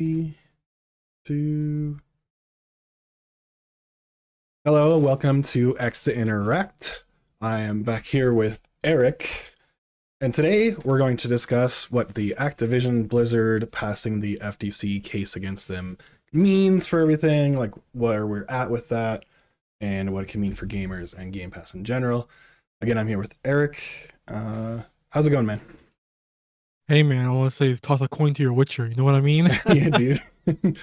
3, 2. Hello, welcome to X to Interact. I am back here with Eric, and today we're going to discuss what the Activision Blizzard passing the FTC case against them means for everything, like where we're at with that, and what it can mean for gamers and Game Pass in general. Again, I'm here with Eric. How's it going, man? Hey man, I want to say toss a coin to your Witcher. You know what I mean? Yeah, dude.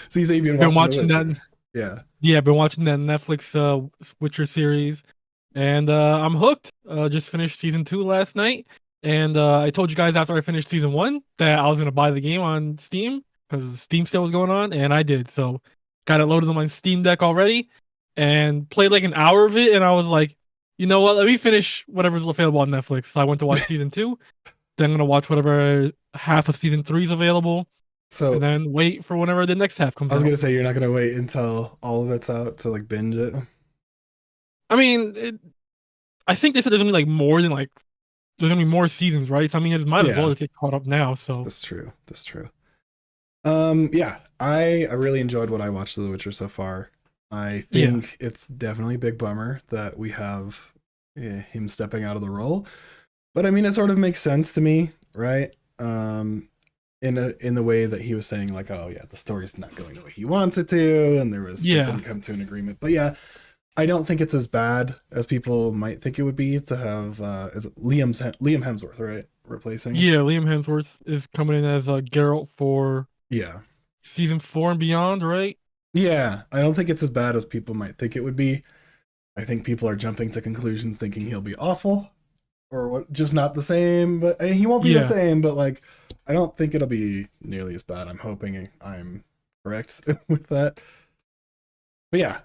So you say you've been Been watching The watching that. Witcher? Yeah. Yeah, been watching that Netflix Witcher series, and I'm hooked. Just finished season 2 last night, and I told you guys after I finished season 1 that I was gonna buy the game on Steam because Steam sale was going on, and I did. So got it loaded on my Steam Deck already, and played like an hour of it, and I was like, you know what? Let me finish whatever's available on Netflix. So I went to watch season 2. Then I'm gonna watch whatever half of season 3 is available, and So then wait for whenever the next half I comes was out. gonna say you're not gonna wait until all of it's out to like binge it. I mean, I think they said there's gonna be like more than like there's gonna be more seasons, right? So I mean, it might as well Yeah, just get caught up now. So that's true. That's true. Yeah, I really enjoyed what I watched of The Witcher so far. I yeah, think it's definitely a big bummer that we have him stepping out of the role, but I mean, it sort of makes sense to me, right? In the way that he was saying, like, oh yeah, the story's not going the way he wants it to, and they yeah, couldn't come to an agreement. But yeah, I don't think it's as bad as people might think it would be to have is it Liam Hemsworth, right? Replacing. yeah. Liam Hemsworth is coming in as Geralt for Yeah. season 4 and beyond, right? Yeah, I don't think it's as bad as people might think it would be. I think people are jumping to conclusions thinking he'll be awful or what, just not the same, but he won't be the Yeah, same, but like I don't think it'll be nearly as bad. I'm hoping I'm correct with that. But yeah,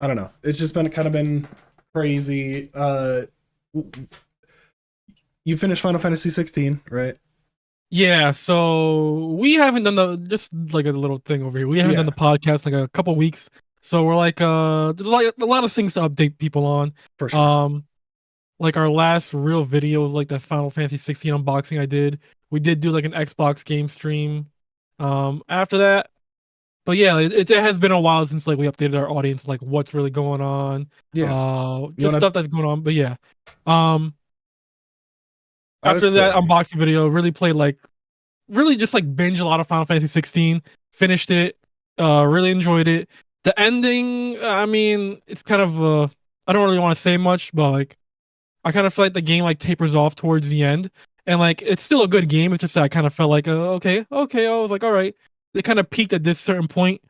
I don't know. It's just been kind of been crazy. You finished Final Fantasy 16, right? yeah. So we haven't done the just like a little thing over here. We haven't done Yeah, the podcast like a couple weeks. So we're like there's like a lot of things to update people on. for sure. Um, like our last real video was like that Final Fantasy 16 unboxing I did. We did do like an Xbox game stream after that. But yeah, it has been a while since like we updated our audience like what's really going on. Yeah. You Just want to stuff that's going on. But yeah. Um I would After that say unboxing video, really played like really just like binge a lot of Final Fantasy 16, finished it, really enjoyed it. The ending, I mean, it's kind of I don't really want to say much, but like I kind of feel like the game like tapers off towards the end, and like it's still a good game. It's just that I kind of felt like, okay, okay. I was like, all right. They kind of peaked at this certain point,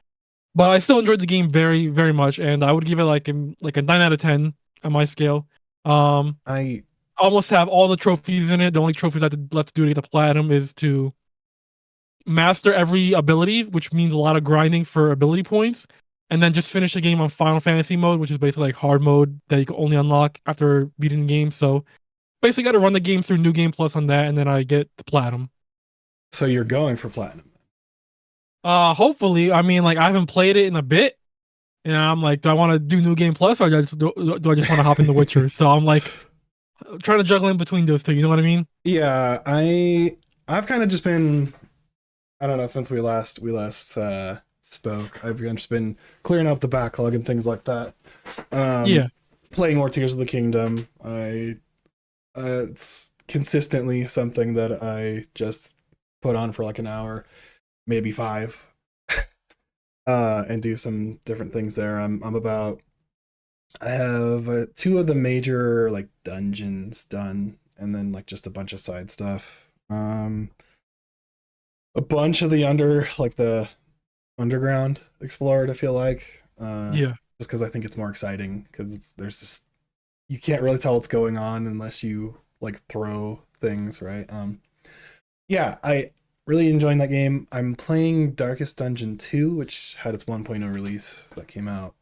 but I still enjoyed the game very, very much, and I would give it like a 9 out of 10 on my scale. Um, I I almost have all the trophies in it. The only trophies I have left to do to get the platinum is to master every ability, which means a lot of grinding for ability points, and then just finish the game on Final Fantasy mode, which is basically like hard mode that you can only unlock after beating the game. So basically got to run the game through New Game Plus on that, and then I get the platinum. so you're going for platinum. Hopefully, I mean, like I haven't played it in a bit, and I'm like, do I want to do New Game Plus or do I just want to hop in The Witcher? So I'm like trying to juggle in between those two. You know what I mean? Yeah, I've kind of just been I don't know since we last spoke. I've just been clearing out the backlog and things like that. Um, Yeah, Playing more Tears of the Kingdom. I it's consistently something that I just put on for like an hour, maybe five, and do some different things there. I'm about I have two of the major like dungeons done, and then like just a bunch of side stuff. A bunch of the underground explored. I feel like, yeah, just because I think it's more exciting because there's just you can't really tell what's going on unless you like throw things, right? Yeah, I really enjoying that game. I'm playing Darkest Dungeon 2, which had its 1.0 release that came out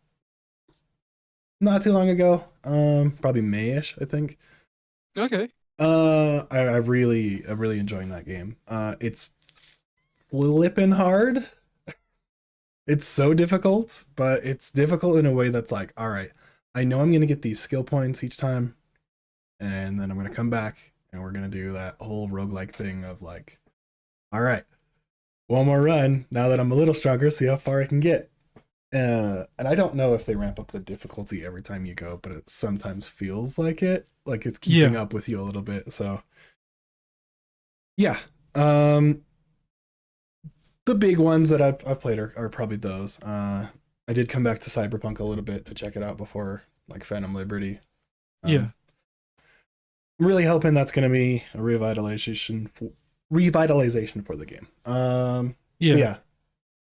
not too long ago. Probably Mayish, I think. okay, I'm really enjoying that game. It's flipping hard. It's so difficult, but it's difficult in a way that's like, all right, I know I'm gonna get these skill points each time, and then I'm gonna come back and we're gonna do that whole roguelike thing of like, all right, one more run now that I'm a little stronger, see how far I can get. And I don't know if they ramp up the difficulty every time you go, but it sometimes feels like it's keeping Yeah. up with you a little bit. So yeah, um, the big ones that I've played are probably those. I did come back to Cyberpunk a little bit to check it out before like Phantom Liberty. Yeah. I'm really hoping that's going to be a revitalization for the game. But Yeah. yeah.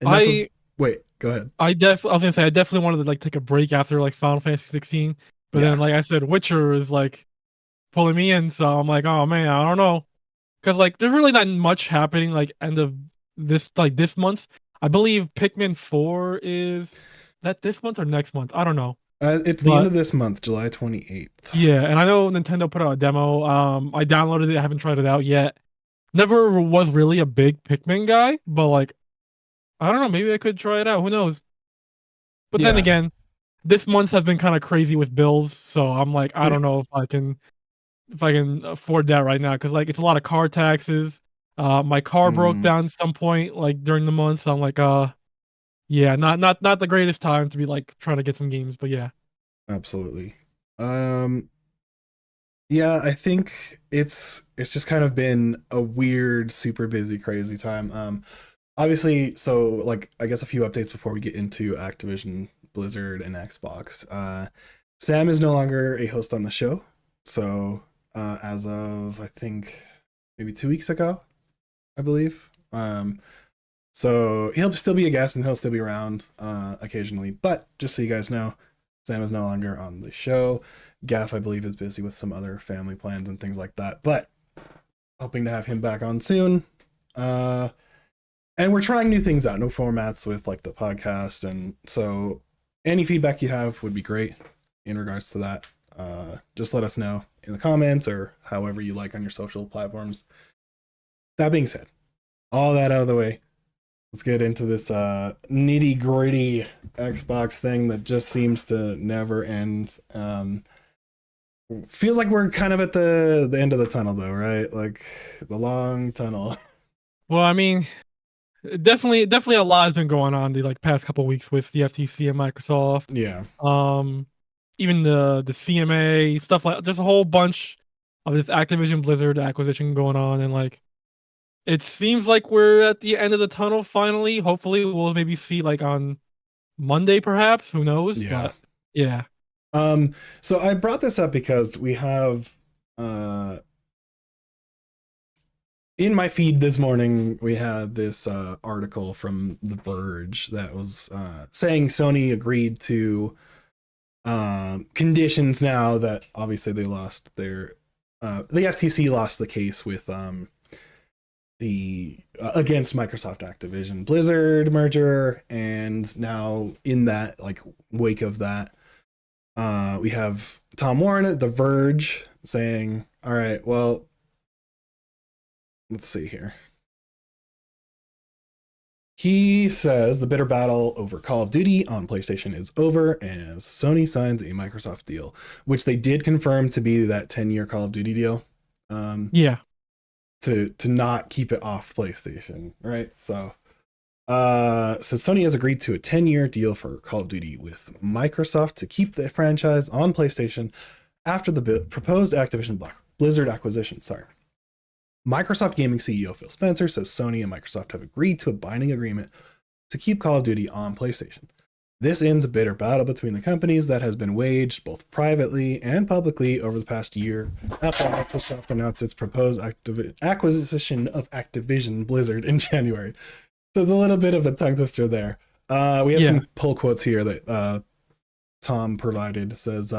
Enough of I wait. Go ahead. I was gonna say I definitely wanted to like take a break after like Final Fantasy 16, but Yeah. then like I said, Witcher is like pulling me in, so I'm like, oh man, I don't know, because like there's really not much happening like end of this month. I believe Pikmin 4 is that this month or next month. I don't know, It's the end but of this month, July 28th. yeah, and I know Nintendo put out a demo. I downloaded it. I haven't tried it out yet. Never was really a big Pikmin guy, but like I don't know, maybe I could try it out. Who knows? But then Yeah. again, this month has been kind of crazy with bills, so I'm like, I don't know if I can afford that right now because like it's a lot of car taxes. My car broke Mm, down at some point like during the month, so I'm like, yeah, not the greatest time to be like trying to get some games, but yeah, absolutely. Um, yeah, I think it's just kind of been a weird, super busy, crazy time. Obviously, so like I guess a few updates before we get into Activision, Blizzard, and Xbox. Sam is no longer a host on the show. So as of I think maybe 2 weeks ago, I believe. So he'll still be a guest and he'll still be around occasionally. But just so you guys know, Sam is no longer on the show. Gaff, I believe, is busy with some other family plans and things like that. But hoping to have him back on soon. Uh, and we're trying new things out, new formats with like the podcast. And so any feedback you have would be great in regards to that. Just let us know in the comments or however you like on your social platforms. That being said, all that out of the way, let's get into this nitty gritty Xbox thing that just seems to never end. Feels like we're kind of at the end of the tunnel though, right? Like the long tunnel. well, I mean, definitely a lot has been going on the like past couple weeks with the FTC and Microsoft. Yeah. Um, even the CMA stuff like there's a whole bunch of this Activision Blizzard acquisition going on, and like it seems like we're at the end of the tunnel finally. Hopefully, we'll maybe see like on Monday, perhaps. Who knows? Yeah. But yeah, So I brought this up because we have uh in my feed this morning we had this article from The Verge that was saying Sony agreed to conditions now that obviously they lost their the FTC lost the case with the against Microsoft Activision Blizzard merger, and now in that like wake of that, we have Tom Warren at The Verge saying, "All right, well, let's see here." He says the bitter battle over Call of Duty on PlayStation is over as Sony signs a Microsoft deal, which they did confirm to be that 10-year Call of Duty deal. yeah, To not keep it off PlayStation, right? So Sony has agreed to a 10-year deal for Call of Duty with Microsoft to keep the franchise on PlayStation after the proposed Activision Blizzard acquisition. Sorry. Microsoft Gaming CEO Phil Spencer says Sony and Microsoft have agreed to a binding agreement to keep Call of Duty on PlayStation. This ends a bitter battle between the companies that has been waged both privately and publicly over the past year after Microsoft announced its proposed acquisition of Activision Blizzard in January. So there's a little bit of a tongue twister there. We have yeah, some pull quotes here that Tom provided. It says,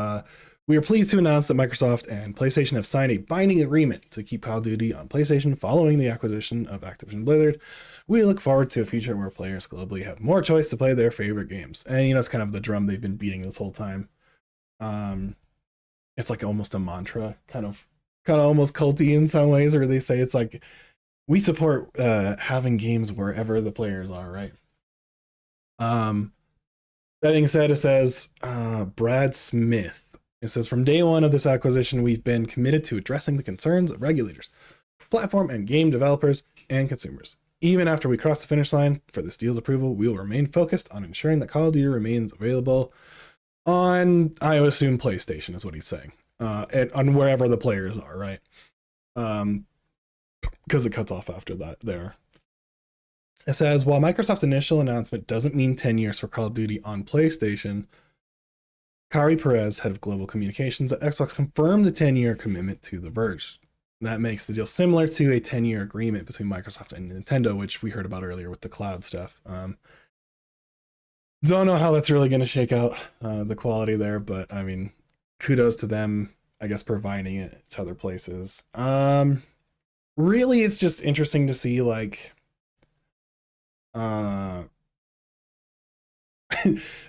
we are pleased to announce that Microsoft and PlayStation have signed a binding agreement to keep Call of Duty on PlayStation following the acquisition of Activision Blizzard. We look forward to a future where players globally have more choice to play their favorite games. And you know, it's kind of the drum they've been beating this whole time. It's like almost a mantra, kind of almost culty in some ways, where they say it's like we support having games wherever the players are, right? That being said, it says Brad Smith. It says, from day one of this acquisition, we've been committed to addressing the concerns of regulators, platform and game developers, and consumers. Even after we cross the finish line for this deal's approval, we will remain focused on ensuring that Call of Duty remains available on, I assume, PlayStation is what he's saying, and on wherever the players are, right? Because it cuts off after that there. It says, while Microsoft's initial announcement doesn't mean 10 years for Call of Duty on PlayStation, Kari Perez, head of global communications at Xbox, confirmed the 10-year commitment to The Verge. That makes the deal similar to a 10-year agreement between Microsoft and Nintendo, which we heard about earlier with the cloud stuff. Don't know how that's really going to shake out the quality there, but I mean, kudos to them, I guess, providing it to other places. Really, it's just interesting to see, like,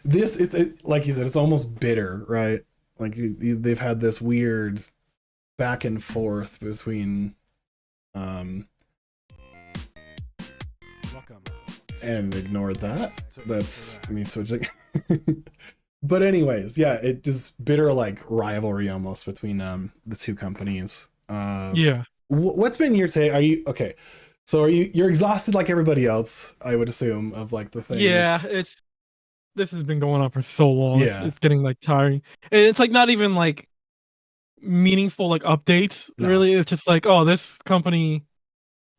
this, it's like you said, it's almost bitter, right? Like they've had this weird back and forth between welcome and ignored that. That's me switching. But anyways, yeah, it just bitter like rivalry almost between the two companies. Yeah. What's been your take? Are you okay? So you're exhausted like everybody else, I would assume, of like the things. Yeah, this has been going on for so long. Yeah. It's getting like tiring. And it's like not even like meaningful like updates, No. really. It's just like, oh, this company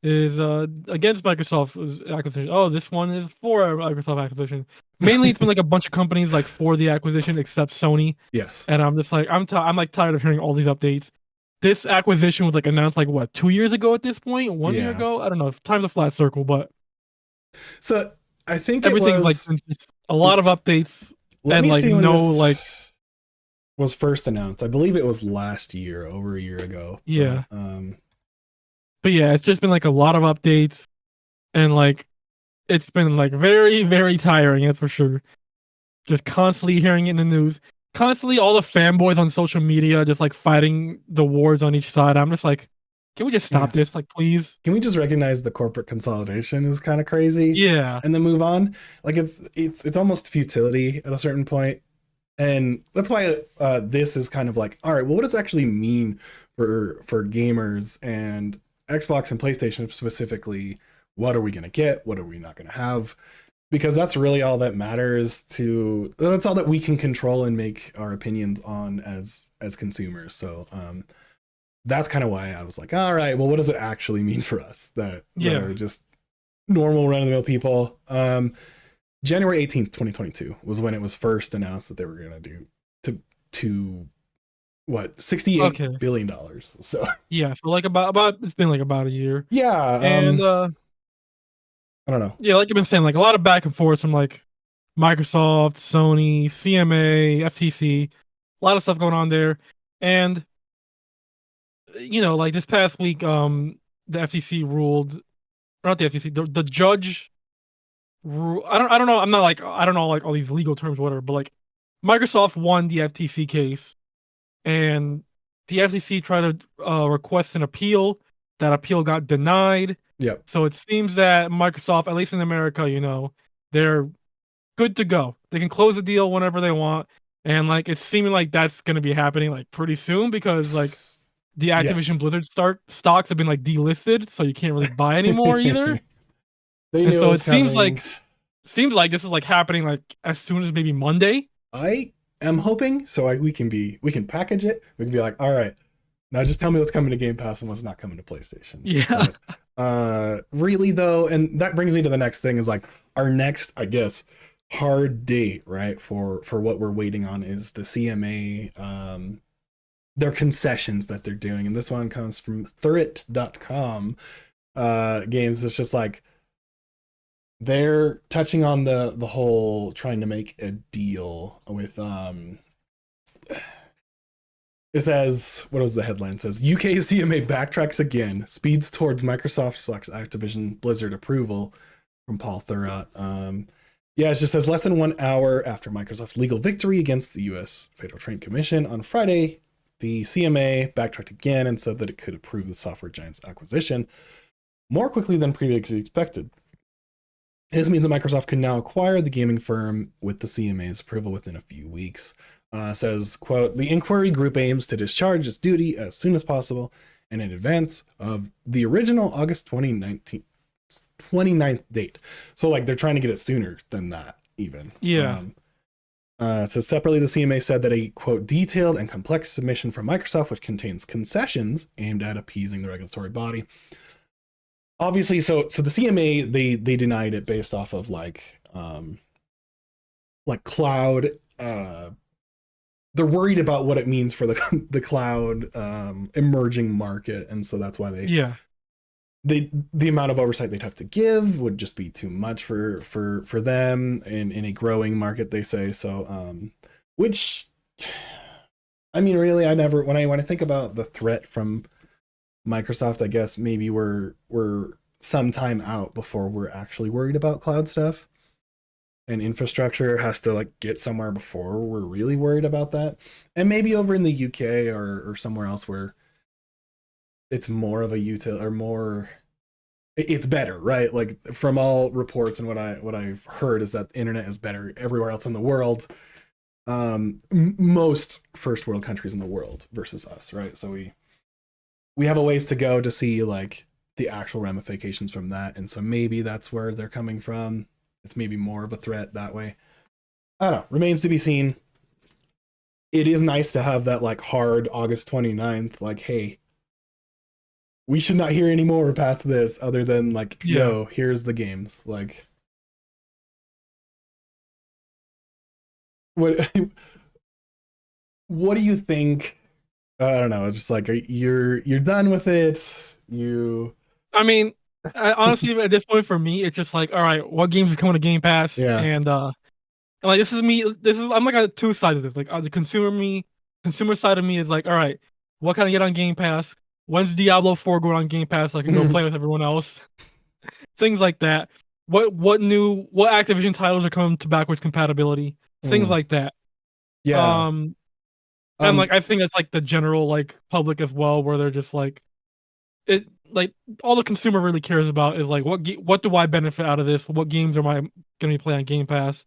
is against Microsoft's acquisition. Oh, this one is for Microsoft acquisition. Mainly it's been like a bunch of companies like for the acquisition except Sony. Yes. And I'm just like I'm like tired of hearing all these updates. This acquisition was like announced like what, 2 years ago at this point? 1 year ago? I don't know. Time's a flat circle, but so I think everything's like just a lot of updates and like no like was first announced. I believe it was last year, over a year ago. Yeah. But yeah, it's just been like a lot of updates and like it's been like very, very tiring, that's for sure. Just constantly hearing it in the news. Constantly all the fanboys on social media just like fighting the wars on each side. I'm just like, can we just stop this? Like, please. Can we just recognize the corporate consolidation is kind of crazy? Yeah. And then move on? Like it's almost futility at a certain point. And that's why this is kind of like, all right, well, what does it actually mean for gamers and Xbox and PlayStation specifically? What are we going to get? What are we not going to have? Because that's really all that matters that's all that we can control and make our opinions on as consumers. So that's kind of why I was like, all right, well, what does it actually mean for us that are just normal run-of-the-mill people? January 18th, 2022 was when it was first announced that they were going to do to what, $68 billion. So yeah, so like about it's been like about a year. Yeah. And I don't know. Yeah, like you've been saying, like a lot of back and forth from like Microsoft, Sony, CMA, FTC, a lot of stuff going on there. And you know, like this past week, the FTC ruled, or not the FTC, the judge. I don't know. I'm not like I don't know like all these legal terms, whatever. But like Microsoft won the FTC case, and the FTC tried to request an appeal. That appeal got denied. Yep. So it seems that Microsoft, at least in America, you know, they're good to go. They can close the deal whenever they want, and like it's seeming like that's going to be happening like pretty soon because like the Activision Blizzard stocks have been like delisted, so you can't really buy anymore either. And so it seems like this is like happening like as soon as maybe Monday. I am hoping so we can package it. We can be like, all right, now just tell me what's coming to Game Pass and what's not coming to PlayStation. Yeah. But, really though, and that brings me to the next thing is like our next, I guess, hard date, right? For what we're waiting on is the CMA, their concessions that they're doing. And this one comes from Thurrit.com games. It's just like, they're touching on the whole trying to make a deal with it says, what was the headline? It says UK CMA backtracks again, speeds towards Microsoft/Activision Blizzard approval from Paul Thurrott. It just says less than 1 hour after Microsoft's legal victory against the US Federal Trade Commission on Friday, the CMA backtracked again and said that it could approve the software giant's acquisition more quickly than previously expected. This means that Microsoft can now acquire the gaming firm with the CMA's approval within a few weeks. Says, quote, the inquiry group aims to discharge its duty as soon as possible and in advance of the original August 2019 29th date. So like they're trying to get it sooner than that even. Yeah. So separately, the CMA said that a quote detailed and complex submission from Microsoft, which contains concessions aimed at appeasing the regulatory body. Obviously, so the CMA they denied it based off of like cloud. They're worried about what it means for the cloud emerging market, and so that's why the amount of oversight they'd have to give would just be too much for them in a growing market, they say. So which I mean, really, I never when I think about the threat from Microsoft, I guess maybe we're some time out before we're actually worried about cloud stuff, and infrastructure has to like get somewhere before we're really worried about that. And maybe over in the UK or somewhere else where it's more of a utility or more, it's better, right? Like from all reports and what I've heard is that the internet is better everywhere else in the world. Most first world countries in the world versus us, right? So we have a ways to go to see like the actual ramifications from that, and so maybe that's where they're coming from. It's maybe more of a threat that way. I don't know. Remains to be seen. It is nice to have that like hard August 29th, like, hey, we should not hear any more past this other than like, yo, here's the games. Like, what do you think? I don't know. Just like you're done with it. I mean, honestly, at this point for me, it's just like, all right, what games are coming to Game Pass? Yeah. And like this is me. I'm like on two sides of this. Like the consumer side of me is like, all right, what can I get on Game Pass? When's Diablo 4 going on Game Pass so I can go play with everyone else? Things like that. What Activision titles are coming to backwards compatibility? Things like that. Yeah. And like I think that's like the general like public as well, where they're just like, it like all the consumer really cares about is like what do I benefit out of this? What games am I going to be playing on Game Pass?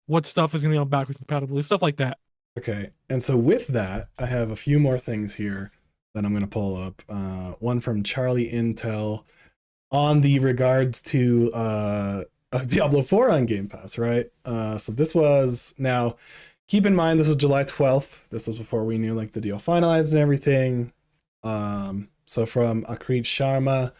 What stuff is going to be on backwards compatibility? Stuff like that. Okay, and so with that, I have a few more things here that I'm going to pull up. One from Charlie Intel on the regards to Diablo 4 on Game Pass, right? So this was, now keep in mind this is July 12th. This was before we knew like the deal finalized and everything. So from Akrit Sharma,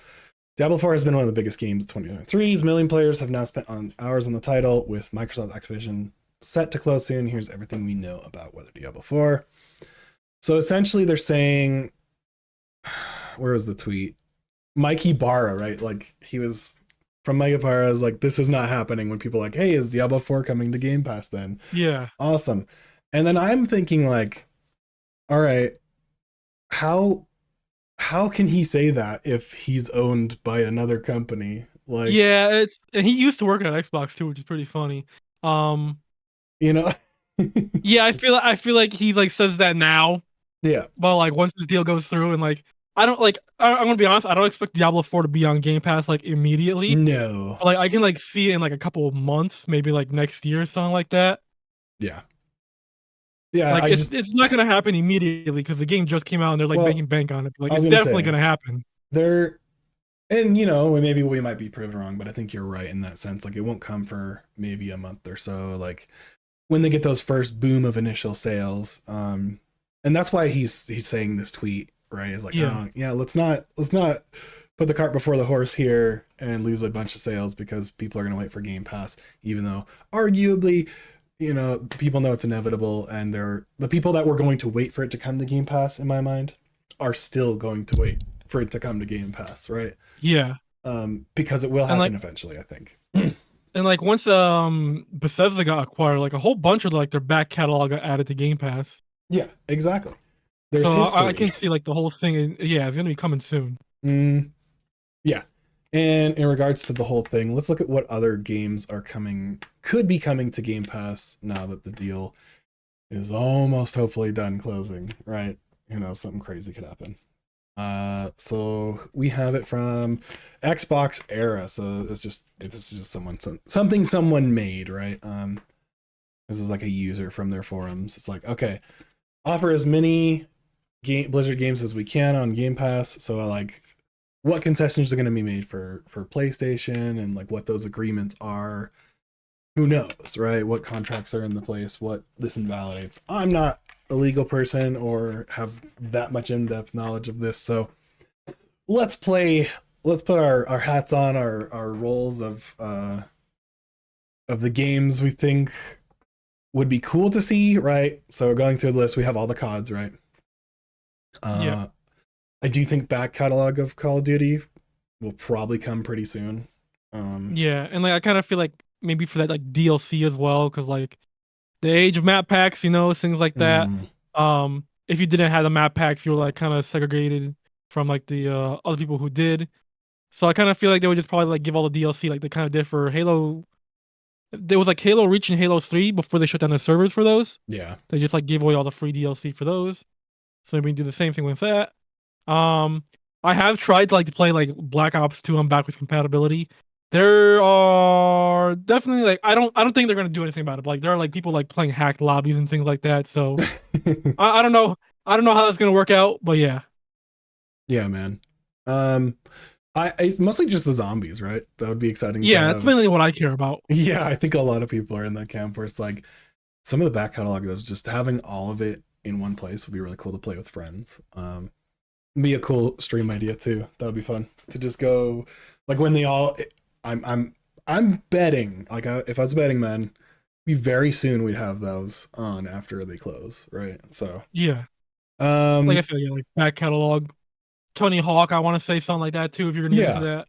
Diablo 4 has been one of the biggest games of 2023. Million players have now spent hours on the title, with Microsoft Activision set to close soon. Here's everything we know about whether Diablo 4. So essentially they're saying, where was the tweet? Mikey Barra, right? Like he was from Mikey Barra's like, this is not happening, when people are like, hey, is Diablo 4 coming to Game Pass then? Yeah. Awesome. And then I'm thinking like, all right, how can he say that if he's owned by another company? Like, yeah, and he used to work at Xbox too, which is pretty funny. You know. Yeah, I feel like he like says that now. Yeah. But like once this deal goes through, and like I'm gonna be honest, I don't expect Diablo 4 to be on Game Pass like immediately. No. But, like I can like see it in like a couple of months, maybe like next year or something like that. Yeah. Yeah, like it's not gonna happen immediately because the game just came out and they're like making bank on it. Like it's definitely gonna happen. And you know, maybe we might be proven wrong, but I think you're right in that sense. Like it won't come for maybe a month or so. Like when they get those first boom of initial sales, and that's why he's saying this tweet, right? It's like, let's not put the cart before the horse here and lose a bunch of sales because people are gonna wait for Game Pass, even though arguably, you know, people know it's inevitable, and the people that were going to wait for it to come to Game Pass, in my mind, are still going to wait for it to come to Game Pass, right? Yeah. Because it will happen eventually, I think. And like once Bethesda got acquired, like a whole bunch of like their back catalog got added to Game Pass. Yeah, exactly. So I can see like the whole thing. Yeah, it's gonna be coming soon. Yeah. And in regards to the whole thing, let's look at what other games could be coming to Game Pass now that the deal is almost hopefully done closing, right? You know, something crazy could happen. So we have it from Xbox Era. So this is just something someone made, right? This is like a user from their forums. It's like, okay, offer as many Blizzard games as we can on Game Pass. So what concessions are going to be made for PlayStation and like what those agreements are. Who knows, right? What contracts are in the place, what this invalidates. I'm not a legal person or have that much in-depth knowledge of this, so let's put our hats on, our roles of the games we think would be cool to see, right? So going through the list, we have all the CODs, right? Yeah. I do think back catalog of Call of Duty will probably come pretty soon. Yeah, and like I kind of feel like maybe for that like DLC as well, because like the age of map packs, things like that. mm, If you didn't have the map packs, you were like kind of segregated from like the other people who did. So I kind of feel like they would just probably like give all the DLC like they kind of did for Halo. There was like Halo Reach and Halo 3 before they shut down the servers for those. yeah. They just like gave away all the free DLC for those. So maybe do the same thing with that. Um, I have tried to play like Black Ops 2 on backwards compatibility. There are definitely like I don't think they're gonna do anything about it. But, like there are like people like playing hacked lobbies and things like that. So I don't know. I don't know how that's gonna work out, but yeah. Yeah, man. It's mostly just the zombies, right? That would be exciting to Yeah, that's have. mainly what I care about. Yeah, I think a lot of people are in that camp where it's like some of the back catalog is just having all of it in one place would be really cool to play with friends. Be a cool stream idea too. That would be fun to just go like when they all. I'm betting like if I was betting, man, be very soon we'd have those on after they close, right? So Yeah. Like I um said, yeah, like back catalog. Tony Hawk, I want to say something like that too, if you're gonna get into yeah. that.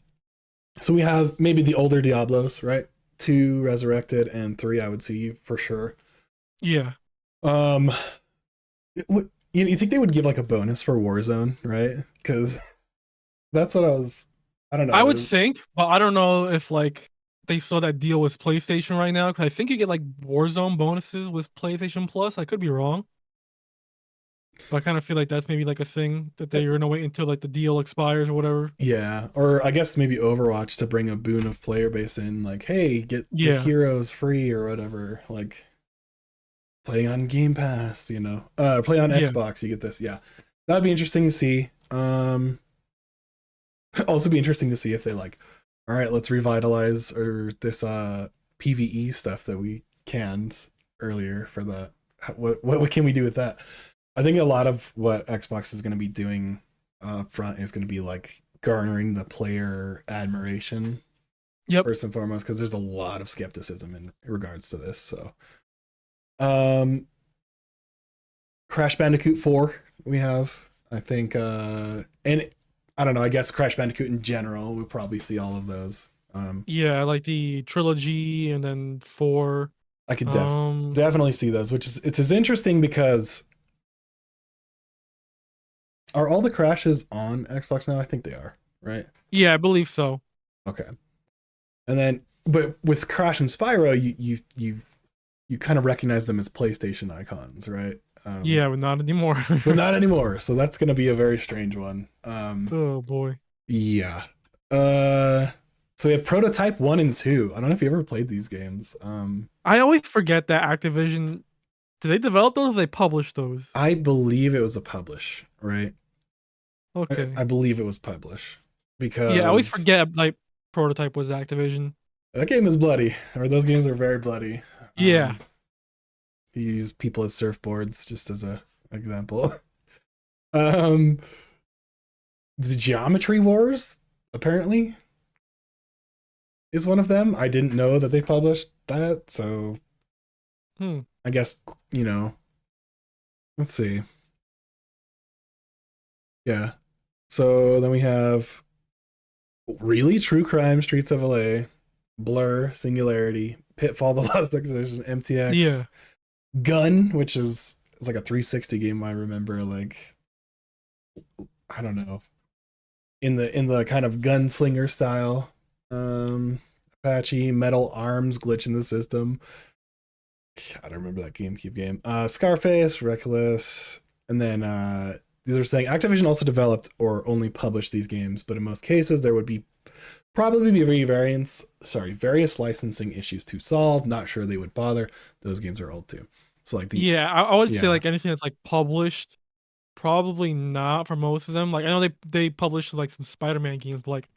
So we have maybe the older Diablos, right? 2 Resurrected and 3 I would see for sure. Yeah. Um you think they would give like a bonus for Warzone, right? Because that's what I don't I know. would think, but I don't know if like they saw that deal with PlayStation right now. Cause I think you get like Warzone bonuses with PlayStation Plus. I could be wrong. But I kind of feel like that's maybe like a thing that they're gonna wait until like the deal expires or whatever. Yeah, or I guess maybe Overwatch to bring a boon of player base in, like, hey, get the Yeah. heroes free or whatever. Like playing on Game Pass, play on Yeah. Xbox, you get this. Yeah, that'd be interesting to see. Also be interesting to see if they like, all right, let's revitalize or this PVE stuff that we canned earlier for the what can we do with that? I think a lot of what Xbox is going to be doing up front is going to be like garnering the player admiration Yep. first and foremost because there's a lot of skepticism in regards to this. So, um, Crash Bandicoot 4 we have, I think, and I don't know. I guess Crash Bandicoot in general, we'll probably see all of those. Yeah, like the trilogy and then four. I could Um definitely see those, which is it's as interesting because are all the crashes on Xbox now? I think they are, right? yeah, I believe so. Okay. And then, but with Crash and Spyro, you kind of recognize them as PlayStation icons, right? Yeah, but not anymore. But not anymore. So that's gonna be a very strange one. Oh boy. Yeah. So we have Prototype 1 and 2. I don't know if you ever played these games. I always forget that Activision, did they develop those or they publish those? I believe it was a publish, right? Okay. I believe it was publish because Yeah, I always forget like Prototype was Activision. that game is bloody, or those games are very bloody. Yeah. You use people as surfboards, just as a example. The Geometry Wars apparently is one of them. I didn't know that they published that, so I guess let's see. Yeah. So then we have really True Crime, Streets of LA, Blur, Singularity, Pitfall, The Lost Expedition, MTX, Yeah. Gun, which is it's like a 360 game. I remember, like, I don't know, in the kind of gunslinger style. Apache, Metal Arms, Glitch in the System. I don't remember that GameCube game. Scarface, Reckless, and then these are saying Activision also developed or only published these games, but in most cases there would be probably be various licensing issues to solve. Not sure they would bother. Those games are old too. So like I would say yeah. like anything that's like published Probably not for most of them. Like I know they published like some Spider-Man games, but like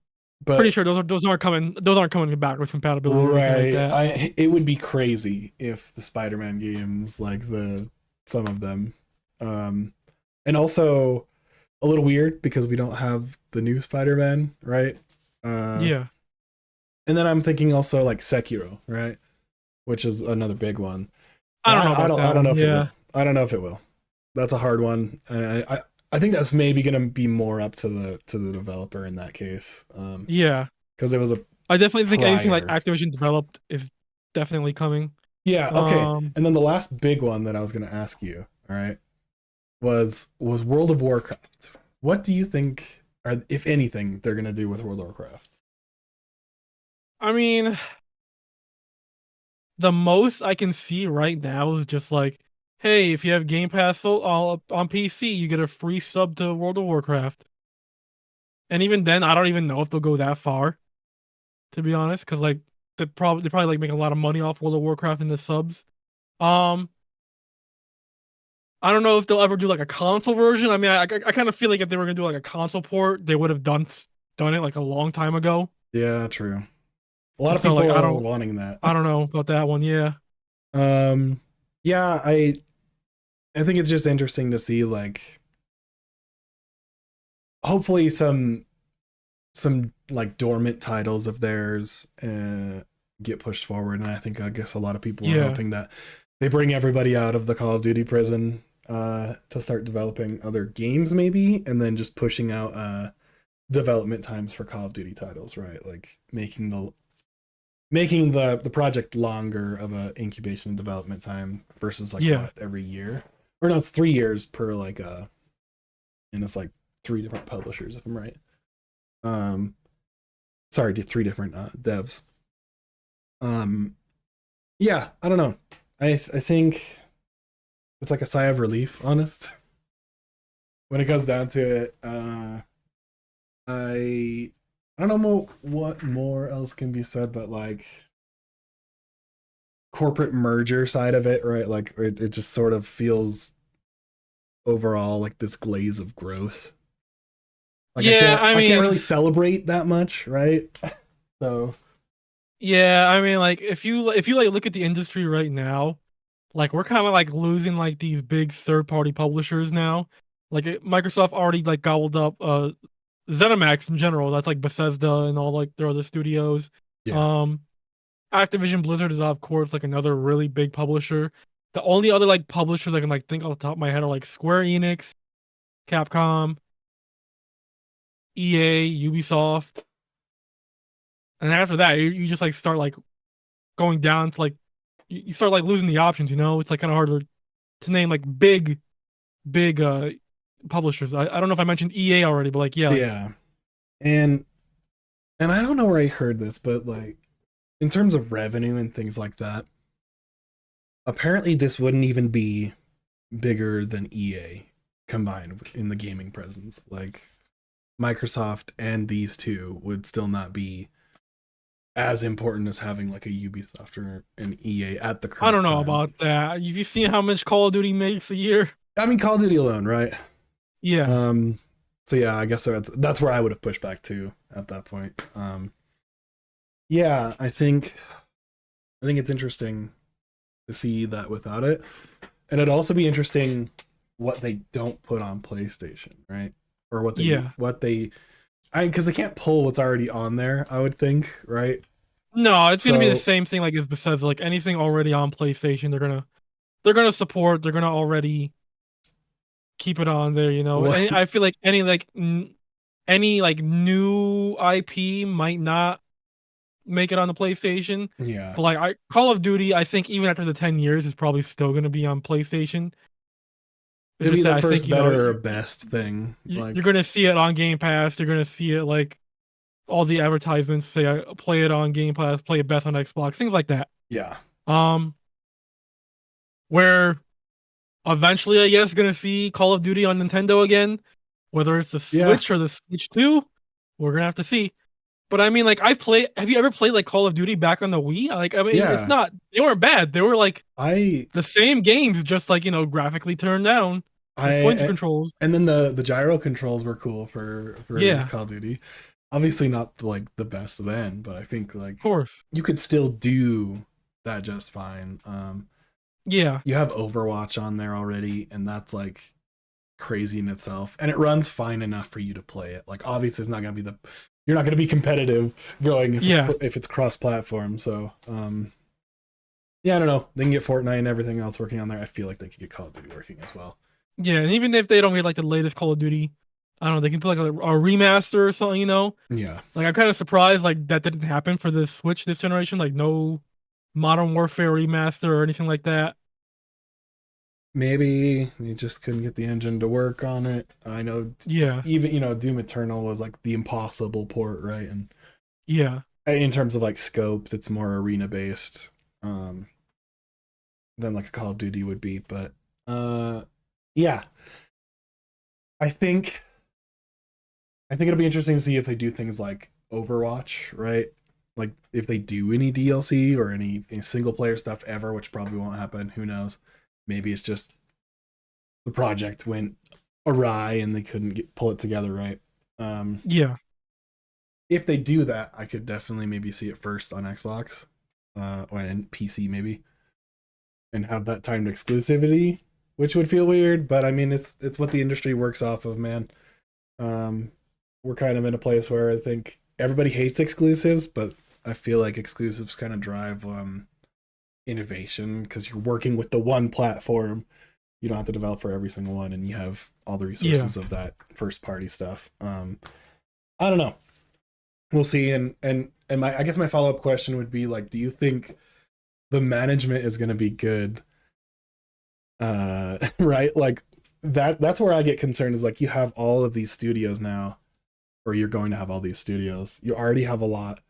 pretty But sure those aren't coming backwards compatibility or anything like right, that. it would be crazy if the Spider-Man games, like some of them, um, and also a little weird because we don't have the new Spider-Man, right? Uh, Yeah. and then I'm thinking also like Sekiro, right? Which is another big one. I don't know I about don't that I don't know one. if it Yeah. will. I don't know if it will. That's a hard one, and I think that's maybe gonna be more up to the developer in that case, Yeah. because it was a I definitely think anything like prior. Activision developed is definitely coming. Yeah, okay. Um, And then the last big one that I was gonna ask you, all right, was World of Warcraft. What do you think, or if anything, they're gonna do with World of Warcraft? I mean, the most I can see right now is just like, hey, if you have Game Pass on PC, you get a free sub to World of Warcraft. And even then, I don't even know if they'll go that far, to be honest, because like they probably like make a lot of money off World of Warcraft in the subs. Um, I don't know if they'll ever do like a console version. I mean, I kind of feel like if they were gonna do like a console port, they would have done it like a long time ago. Yeah, true. A lot of So people like are wanting that. I don't know about that one. Yeah. Um, yeah, I think it's just interesting to see, like, hopefully some like dormant titles of theirs get pushed forward, and I guess a lot of people are Yeah. hoping that they bring everybody out of the Call of Duty prison to start developing other games maybe, and then just pushing out development times for Call of Duty titles, right? Like making the project longer of a incubation and development time versus like Yeah. what, every year, or no, it's 3 years per like and it's like 3 different publishers if I'm right. um Sorry, 3 different devs. Yeah, I don't know. I think it's like a sigh of relief, honest. When it comes down to it, I don't know what more else can be said, but like corporate merger side of it, right? Like it just sort of feels overall like this glaze of growth. Like Yeah, I I can't mean, really celebrate that much, right? So yeah, I mean, like if you like look at the industry right now, like we're kind of like losing like these big third-party publishers now. Like Microsoft already like gobbled up ZeniMax in general. That's like Bethesda and all like their other studios. yeah. Um, Activision Blizzard is of course like another really big publisher. The only other like publishers I can like think off the top of my head are like Square Enix, Capcom, EA, Ubisoft. And after that, you just like start like going down to like you start like losing the options, you know? It's like kind of harder to name like big publishers. I don't know if I mentioned EA already, but like yeah, like Yeah. And I don't know where I heard this, but like in terms of revenue and things like that, apparently this wouldn't even be bigger than EA combined in the gaming presence. Like Microsoft and these two would still not be as important as having like a Ubisoft or an EA at the I don't current know time. about that. Have you seen how much Call of Duty makes a year? I mean, Call of Duty alone, right? Yeah. So yeah, I guess that's where I would have pushed back to at that point. Yeah, I think it's interesting to see that without it, and it'd also be interesting what they don't put on PlayStation, right? Or Yeah. because they can't pull what's already on there, I would think, right? No, it's gonna be the So same thing like if Bethesda, like anything already on PlayStation, they're gonna support, they're gonna already keep it on there, you know. well, And I feel like any like new IP might not make it on the PlayStation. yeah, But like Call of Duty, I think even after the 10 years is probably still gonna be on PlayStation. It's it'd be just that the I think, first you know, better or best thing. you're Like, gonna see it on Game Pass, you're gonna see it like all the advertisements say play it on Game Pass, play it best on Xbox, things like that. yeah, Um where eventually I guess gonna see Call of Duty on Nintendo again, whether it's the yeah. Switch or the Switch 2, we're gonna have to see. But I mean, like have you ever played like Call of Duty back on the Wii? Like I mean, it's Yeah, not they weren't bad. They were like I the same games, just like, you know, graphically turned down. The pointer controls. And then the gyro controls were cool for Yeah, Call of Duty. Obviously not like the best then, but I think of like course. you could still do that just fine. Yeah, You have Overwatch on there already, and that's like crazy in itself, and it runs fine enough for you to play it. Like obviously, it's not gonna be you're not gonna be competitive going yeah, if it's cross platform. So yeah, I don't know. They can get Fortnite and everything else working on there. I feel like they could get Call of Duty working as well. yeah. And even if they don't get like the latest Call of Duty, I don't know, they can put like a remaster or something. Yeah, Like I'm kind of surprised like that didn't happen for the Switch this generation. Like no Modern Warfare remaster or anything like that. maybe they just couldn't get the engine to work on it. I know Yeah, even Doom Eternal was like the impossible port, right? And yeah, in terms of like scope, it's more arena based than like a Call of Duty would be. But yeah, I think it'll be interesting to see if they do things like Overwatch, right? Like if they do any DLC or any single player stuff ever, which probably won't happen. Who knows? Maybe it's just the project went awry and they couldn't pull it together, right? yeah, If they do that, I could definitely maybe see it first on Xbox, and PC maybe, and have that timed exclusivity, which would feel weird, but I mean it's what the industry works off of, man. We're kind of in a place where I think everybody hates exclusives, but I feel like exclusives kind of drive innovation because you're working with the one platform. You don't have to develop for every single one, and you have all the yeah. resources of that first party stuff. I don't know. We'll see. And my I guess my follow up question would be like, do you think the management is going to be good? Right, like that's where I get concerned is like you have all of these studios now, or you're going to have all these studios. You already have a lot.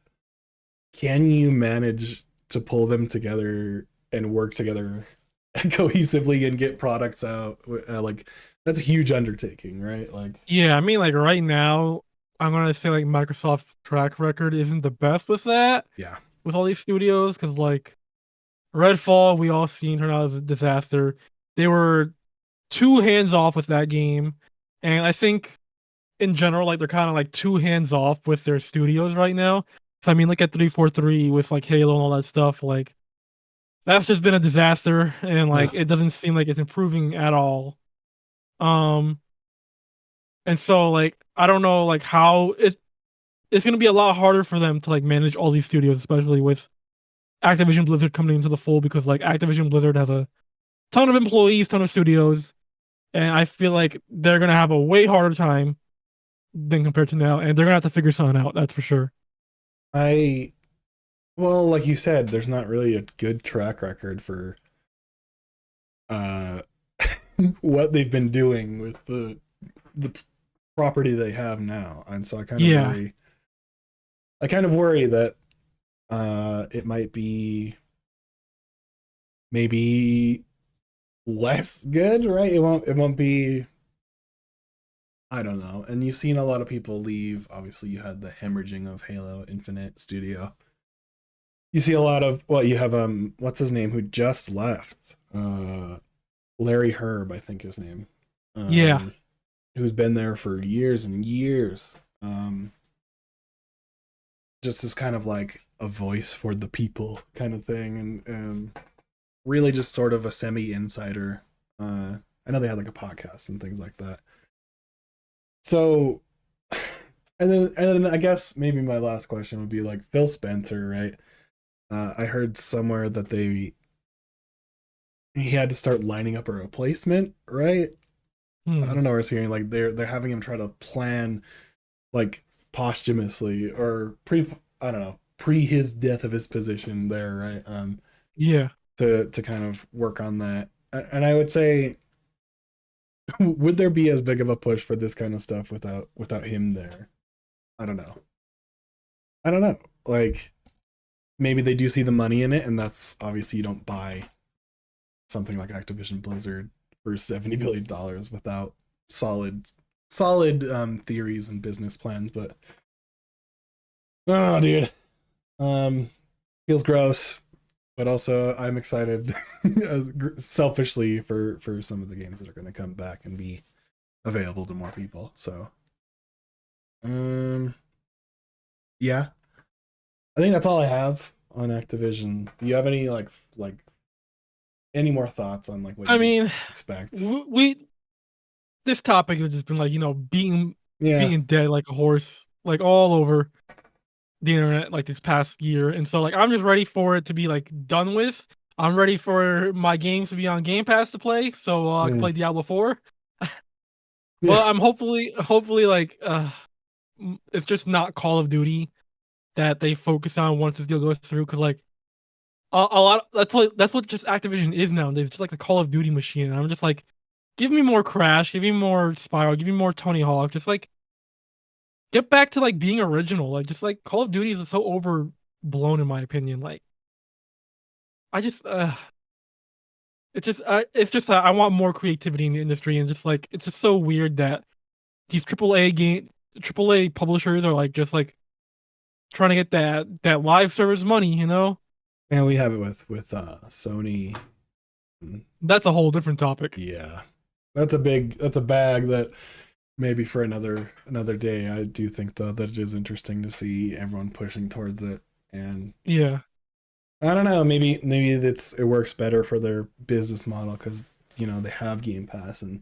Can you manage to pull them together and work together cohesively and get products out? Like that's a huge undertaking, right? Like Yeah, I mean, like right now, I'm gonna say like Microsoft's track record isn't the best with that, yeah, with all these studios, because like Redfall, we all seen turned out as a disaster. They were too hands off with that game, and I think in general, like they're kind of like too hands off with their studios right now. So I mean, look at 343 with like Halo and all that stuff. Like that's just been a disaster, and yeah. like it doesn't seem like it's improving at all. Um, and so like I don't know like how it's gonna be a lot harder for them to like manage all these studios, especially with Activision Blizzard coming into the fold, because like Activision Blizzard has a ton of employees, ton of studios, and I feel like they're gonna have a way harder time than compared to now, and they're gonna have to figure something out. That's for sure. I Well, like you said, there's not really a good track record for uh what they've been doing with the property they have now. And so Yeah, I kind of worry that it might be maybe less good, right? It won't be, I don't know. And you've seen a lot of people leave. Obviously, you had the hemorrhaging of Halo Infinite Studio. You see a lot of, well, you have what's his name who just left? Larry Herb, I think his name. yeah, Um who's been there for years and years. Just as kind of like a voice for the people kind of thing, and really just sort of a semi insider. I know they had like a podcast and things like that. So and then I guess maybe my last question would be like Phil Spencer, right? I heard somewhere that he had to start lining up a replacement, right? I hmm. don't know where I was hearing like they're having him try to plan like posthumously or I don't know, pre his death of his position there, right? Yeah, To kind of work on that. And I would say would there be as big of a push for this kind of stuff without him there? I don't know. I don't know. Like maybe they do see the money in it, and that's obviously you don't buy something like Activision Blizzard for $70 billion without solid theories and business plans. But I don't know, dude. Feels gross. but also I'm excited selfishly for some of the games that are going to come back and be available to more people. So, um, yeah, I think that's all I have on Activision. Do you have any like any more thoughts on like what I you mean, expect? we this topic has just been like, being Yeah, dead like a horse, like all over the internet like this past year. And so like I'm just ready for it to be like done with. I'm ready for my games to be on Game Pass to play, so I can mm, play Diablo 4. yeah, But I'm hopefully like it's just not Call of Duty that they focus on once this deal goes through, because like a lot that's what just Activision is now. They're just like the Call of Duty machine. And I'm just like, give me more Crash, give me more Spyro, give me more Tony Hawk. Just like get back to like being original. Like just like Call of Duty is so overblown in my opinion. Like I just it's just I want more creativity in the industry, and just like it's just so weird that these AAA publishers are like just like trying to get that live service money, you know? and we have it with Sony. Mm, That's a whole different topic. yeah, that's a bag that maybe for another day. I do think though that it is interesting to see everyone pushing towards it, and Yeah. I don't know, maybe it works better for their business model because they have Game Pass, and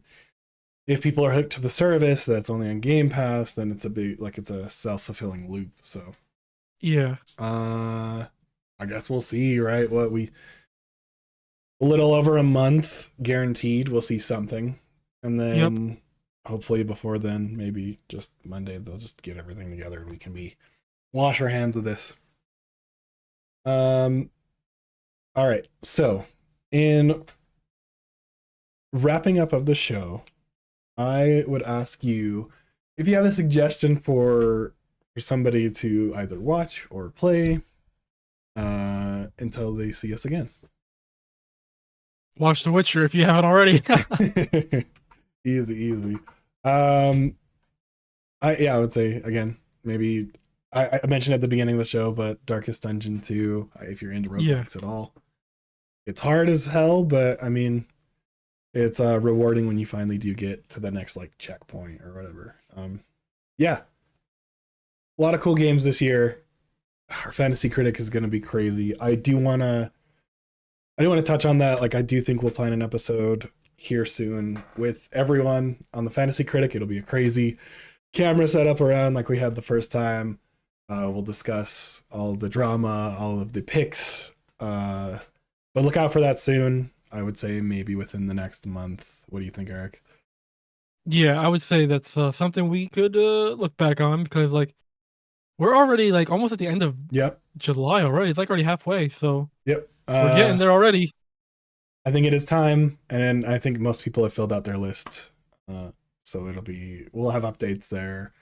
if people are hooked to the service that's only on Game Pass, then it's a big like it's a self-fulfilling loop. So Yeah. I guess we'll see, right? What we a little over a month guaranteed we'll see something, and Yep. then hopefully before then, maybe just Monday they'll just get everything together and we can be wash our hands of this. Um, all right. So, in wrapping up of the show, I would ask you if you have a suggestion for somebody to either watch or play until they see us again. Watch The Witcher if you haven't already. Easy, easy. Um, I would say again, maybe I mentioned at the beginning of the show, but Darkest Dungeon 2, if you're into Yeah. roguelikes at all. It's hard as hell, but I mean, it's rewarding when you finally do get to the next like checkpoint or whatever. Yeah, a lot of cool games this year. Our fantasy critic is going to be crazy. I do want to touch on that. Like, I do think we'll plan an episode here soon with everyone on the fantasy critic. It'll be a crazy camera setup around like we had the first time. We'll discuss all of the drama, all of the picks. But look out for that soon. I would say maybe within the next month. What do you think, Eric? Yeah, I would say that's something we could look back on, because like we're already like almost at the end of Yep. July already. It's like already halfway, so Yep. we're getting there already. I think it is time, and then I think most people have filled out their list. So we'll have updates there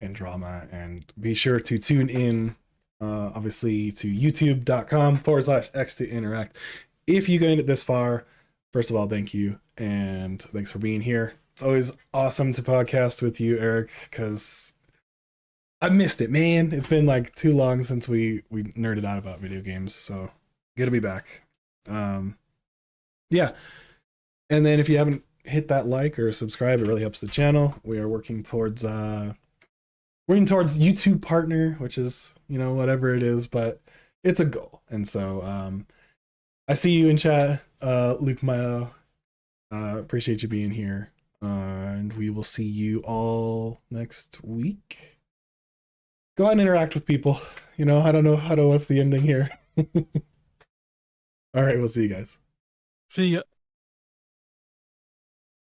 and drama, and be sure to tune in, obviously, to youtube.com/x to interact. If you got it this far, first of all, thank you, and thanks for being here. It's always awesome to podcast with you, Eric, because I missed it, man. It's been like too long since we nerded out about video games, so good to be back. Yeah, and then if you haven't hit that like or subscribe, it really helps the channel. We are working towards YouTube partner, which is whatever it is, but it's a goal. And so I see you in chat, Luke Mayo. Appreciate you being here, and we will see you all next week. Go ahead and interact with people. I don't know what's the ending here. All right, we'll see you guys. See ya.